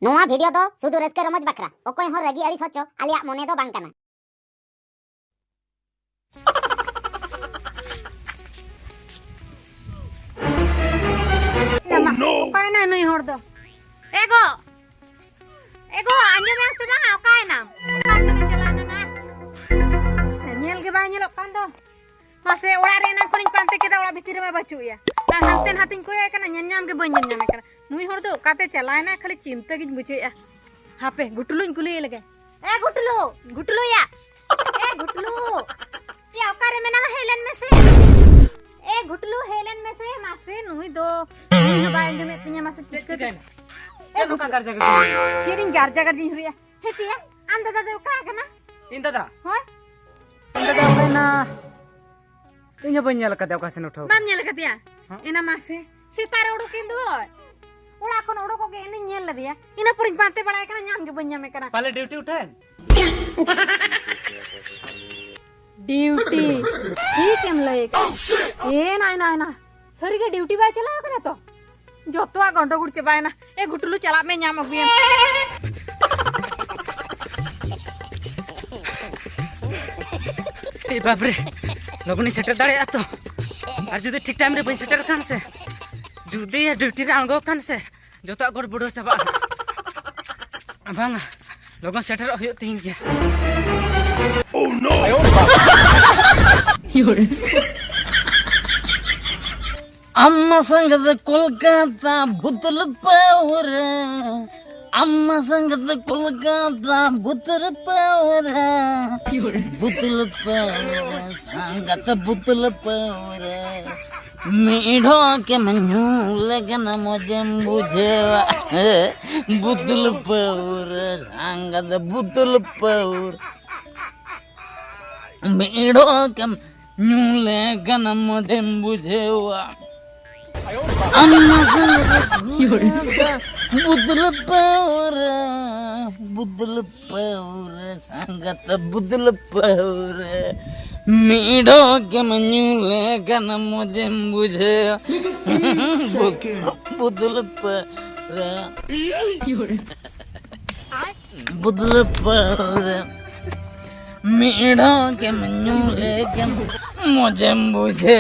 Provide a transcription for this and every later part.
नोआ वीडियो दो सुदु रस्के रमज बकरा ओकोय हो रगी अड़ी सोचो आलिया मोने दो बांग कना ओकाय ना नई हर दो एगो एगो आंजो में से ना ओकाय ना ओका से चलाना ना नेल के बाय नेलो कान दो मासे ओड़ा रे ना कोनी पांते के ओड़ा भीतर में बचुया ना हंते हातिन को ए कना ñam के बन ñam कना नुई हर दो काते चलाय ना खाली चिंता गिन बुझेया हापे गुटलुन कुली लगे ए गुटलु या ए गुटलु या ओकारे में ना हेलन में से ए गुटलु हेलन में से मासे नुई दो नुई हबाय जो में तिnya मासे चेक कर ए नुका कर जगह Chiring gar jagar din huya hetia anda da ka kana इंदा दा hoy इंदा दा ना इन्हें बन्या लगा देव कासे उठाओ mam nyel katia ena mase sitare udukin do uड़ा kon udo ko ge ene nyel ladia ina puring pante balay kana nyam ge banya me kana पाले ड्यूटी उठान ड्यूटी ठीक एम लए ए ना सरी के ड्यूटी बाय चला करे तो जोतवा गंडो गुड़ चबाय ना ए गुटलू चला में nyam अगुए ए बाप रे लगुनी सेटर दाड़े तो और जुदी ठीक टाइम रे बई सेटर खान से जुदी ड्यूटी रे आंगो खान से जोता गोड़ बुड़ो चबा बांग लगन सेटर होयो तीन गया ओह नो योरे अम्मा संगद कोलकाता बुतल पावर अम्मा संगद कोलकाता बुतल पावर बुतल पावर संगत बुतल पावर मीठो के मनु लगन मुझे बुझेवा बुतल पावर संगत बुतल पावर मीठो के मनु लगन मुझे बुझेवा अम्मा बुद्धल पावर संगत बुद्धल पावर मीठो के मनु लेकिन मुझे बुझे बुद्धल पावर मीठो के मनु लेकिन मुझे बुझे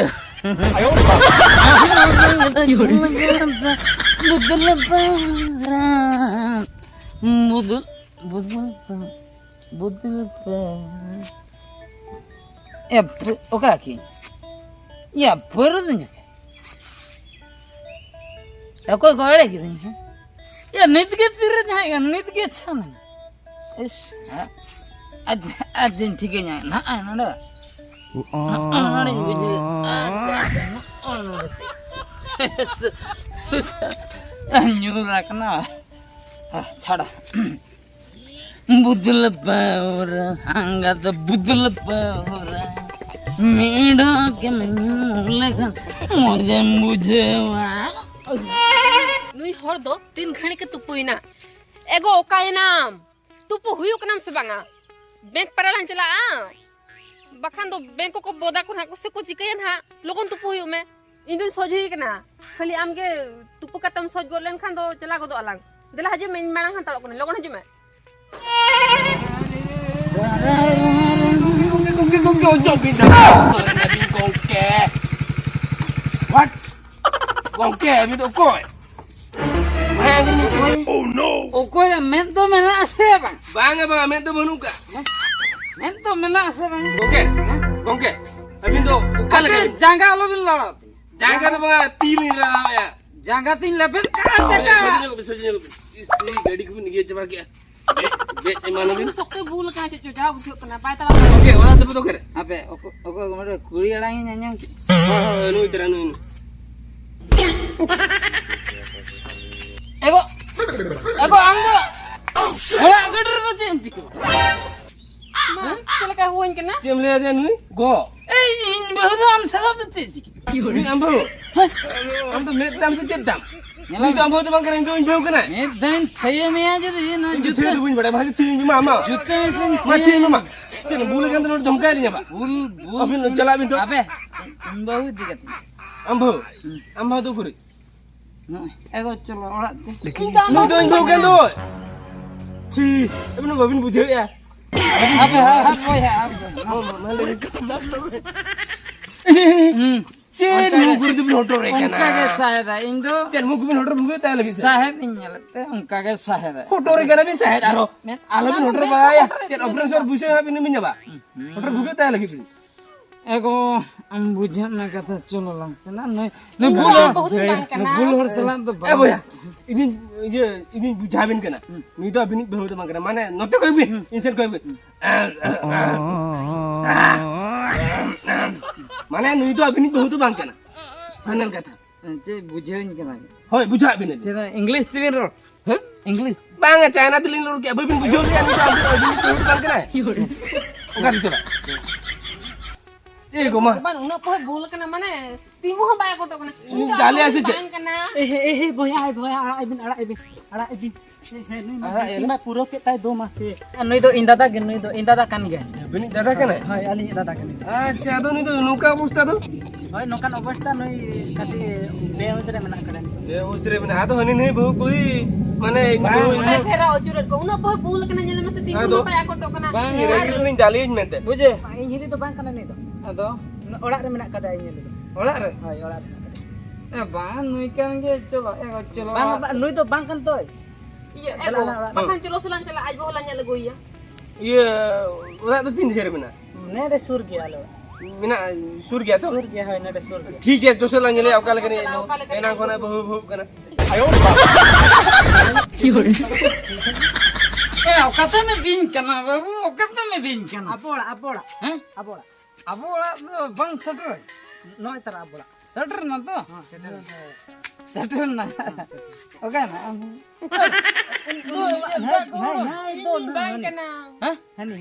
ओका की या परदnya कोई गोड़े की नहीं या नित के तीर जहां नित के छन इस आज दिन ठीक है ना ना छाड़ा बुद्धल पावर हंगत बुद्धल पावर मेढ़ा के लगन मुझे बुझेवा नुई हर दो तीन घणी के तुपुइना एगो ओकाय नाम तुपु हुयु के नाम से बांगा बैंक परला चला बखान दो बैंक को बोदा को हाको से को चिकन हा लोगन तुपु हुयु में इंदन सोजही कना खाली आमगे तुपु कतम सोज गोलेन खान दो चला गो दो अलग देला हजे में मांग खान तळो कोन लोगन हजे में What? Gongke, mi to koy. Bang ni semai. Oh no. Koy men to mena ase bang. Bang men to banuka. Men to mena ase bang. Gongke. Abin to kal ke janga lo bin lada. Janga to bang 3 ni raha ya. Janga 3 level ka chaka. Sojnya ko. Isi gadi ko ni ge chaba kya. Mana bin सोके भूल का चचो जाओ बुझो तना पाय तला Oke, wala to to kare. Ape oko gomre kuri arai nyanyang. Nu itera nu. Ego anggo. Ora gader to change ko. चल का होइन के ना Cem le dia nu. Go. Ei in baham salah to change ko. Ni ambo. Am to met dam se cedam. Ni to ambo to bang kare to injo kana. Me dan thaye me aja de na Injo thue to buin bada bhai thi ni ma. jute me sen Ma thi ni ma. Ten bule kan to dhumkai ni ba. bul Abin chala bin to. abe in bahu dikat. Ambo. Ambo to kuri. Ego chalo ora te. Nu to injo kan to. छी एबन bobbin बुझे या Apa ya? Chain मुगुर दिन होटो रे Unka kana ke sahid hai Indo चेन मुगुर होटो मुगे ता लगी sahid inyalate unka ke sahid hai. होटो रे kana भी सहेद आरो आलो भी होटो बाया चेन ऑपरेशन बुझे हा बिन मिन जाबा होटो मुगे ता लगी भी Ego bujan na kata cholo lang sana noi Iya, बहुत bang kana. gul hor salam to ए बोया इदिन बुझाबिन kana नी तो बिन बहुत मांगरा माने नते कोई भी इंसान कोई भी माने नी तो बिन बहुत मांग kana फाइनल कथा je bujain kana होय बुझा बिन Cina English tu ro हैं English बांगा चाइना दिलिन लोग के बिन बुझो लिया नी तो बिन बहुत मांग kana ओका चला ए Goma Ban unak ko bul kana mane tingu ho baya koto kana. डाले ऐसे Bang kana. boya ara ibin मैं पूरा के ताई 2 मास से नई दो इंदादा कान गे बिन दादा kana हाय आली दादा कान अच्छा तो नी तो नुका अवस्था तो हाय नोकान अवस्था नई काटी बेहोश रे मना करे ए उसरे बना तो हनी नहीं बहु कोई माने Ay kera ojurat ko unak ko bul kana nyala masa tingu ho baya koto kana. गिरगिल नहीं डाले इन मेंते buje इन हिली तो बांग काना नहीं तो ado ओड़ा रे मना कदा इन हिली ola re हाय ओड़ा bang nui kan ge cholo ego cholo बांग नई तो बांग कान तो Iya, eko. Makan culo selan cela aj bola nyala go ya. ये उदा तो 3 शेर बना ने रे सुर गया लो मिना सुर गया तो सुर गया है ने रे सुर गया ठीक है तो सला nyele अवकाल कने एना कोना बहु बहु कना आयो kata me din kana babu kata me din kana Apora Hah? Apora Abo ola bang setter नई तरह Apora setter na to setter na oke na नहीं तो Bang kana. hah हनी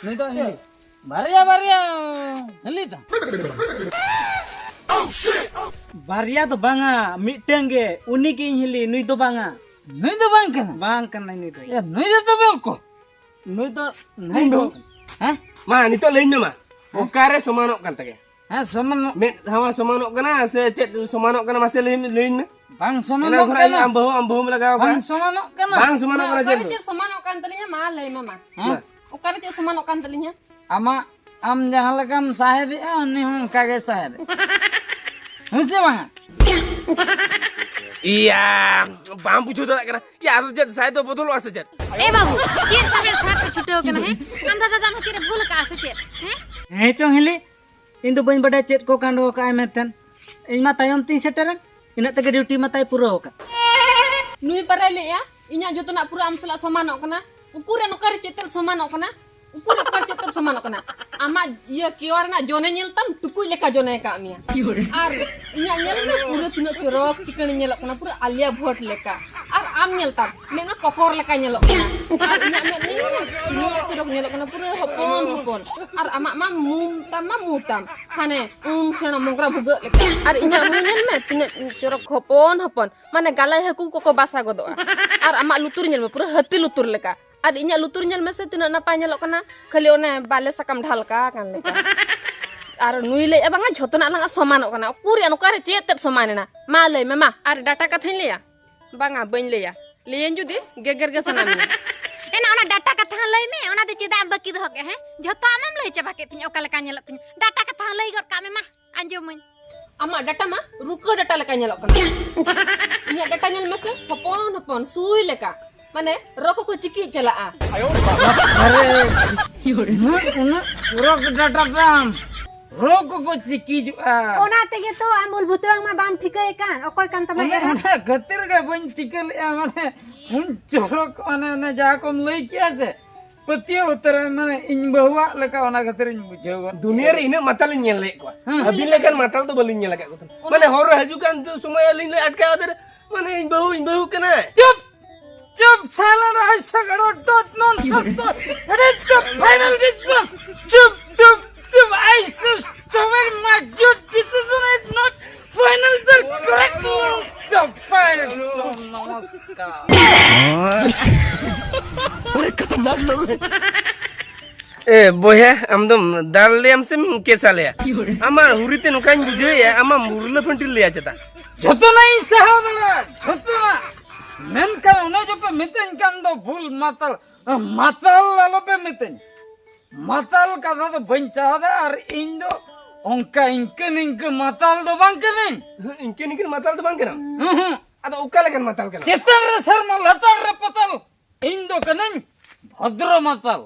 नहीं तो हिली baria heli ta बारिया तो बांगा मिटंग गे उनी की हिली नुई तो बांगा nui to bang kana बांग करना नहीं तो ya nui to be ko नुई तो नहीं दो hah मा नि तो लेन मा ओकारे समानक कान तके hah soman मे हवा समानक कना से चेत समानक कना मासे लेन लेन bang soman एना खरा kana am बहु लगाओ का bang soman kana बांग समानक कना Ukara चेत cek seman okan telinya malai mama. Hah? Ukara cek seman okan telinya. ama am jahan lekam sahid ni hum kage sahid huse bang iya बाम पूछो तो कना या तो चेत साय तो बदल आसे चेत Eh babu, cek sampai saat kecutau kena he. Anda dadan hati bul ka ase cek. हे चो हिली इन तो बन बड़ा चेट को कांडो का मेतन इन मा तायम ती सेटरन इन तक ड्यूटी मा ताई पूरा होका Nui parale ya. Inya joto nak pura am sela seman okana. Ukura nukar cetel seman okana. Ukura nukar cetel seman okana. Ama ya kiwar na jone nyeltam tukui leka jone ka amia. Ar inya nyel me pura tina corok chicken nyelok kana pura alia bhot leka. Ar am nyeltam me na kokor leka nyelok kana. Ar inya me ni corok nyelok kana pura hopon. Ar ama mutam. Hane sena mongkra buga leka. Ar inya nyel me tina corok hopon. Mane galai haku koko basa godoa. Ar ama lutur nyel me pura hati lutur leka. Ar inya lutur nyel me se tina napa nyelok kana khali one bale sakam dhalka kan leka. Ar nui le abanga jhoto na langa saman kana. Ukuri anu kare cetet samanena. Ma le mama ar data kathain leya. Banga bain leya. Leyen judi geger ge sanami. एना ओना data कथा लई में ओना दे चिदा बकी दह के है जतो आमम लई चबा के तिन ओका लका नेल तिन डाटा कथा लई गर का में मा अंजो मन Ama data ma ruko data leka nyelok kana. Inya data nyel mese hopon sui leka. Mane roko ko ciki celaa. una pura data bang roko ko chiki ju ओना तेगे तो अमूल भुतरंग मा बाम ठिकै कान ओकोय कान तमे una khatir ge ban chikel mane un chorok ane ja kom lei kiya se पतिया उतर माने इन बहुआ लका ओना खातिर इन बुझेव दुनिया रे इन मतल nyele को अभी लेकिन मतल तो बलिन nyele का को माने होरो हजुकान तो समय लिन अटका उधर माने इन बहु कना चुप साला रहा सगड़ो डॉट नॉन सत्तो अरे द फाइनल डिसीजन चुप आई सवेर my good decision is not final the correct the final नमस्कार ए बोया आमदम दालेम से केसा ले आमा हुरीते नुकान बुझे या आमा मुरले फंटिल ले आचता झतो नहीं सहावदला झतो matal. Matal lalo pe mitin. Matal kata do bain chahada ar indo onka inke matal do bang kening. ingkin matal tuh bang kena atau uka lagi matal kena Kitar resar malatar repatal. Indo kening bhadra matal.